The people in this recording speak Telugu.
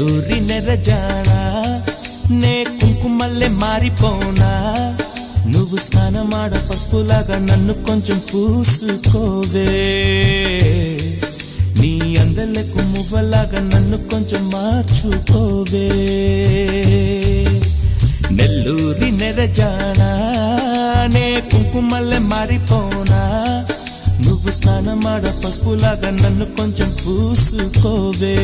నెల్లూరి నెరజానా నే కుంకుమల్లె మారిపోనా నువ్వు స్నానమాడ పసుపులాగా నన్ను కొంచెం పూసుకోవే నీ అందలకు మువ్వలాగా నన్ను కొంచెం మార్చుకోవే నెల్లూరి నెరజానా నే కుంకుమల్లె మారిపోనా నువ్వు స్నానమాడ పసుపులాగా నన్ను కొంచెం పూసుకోవే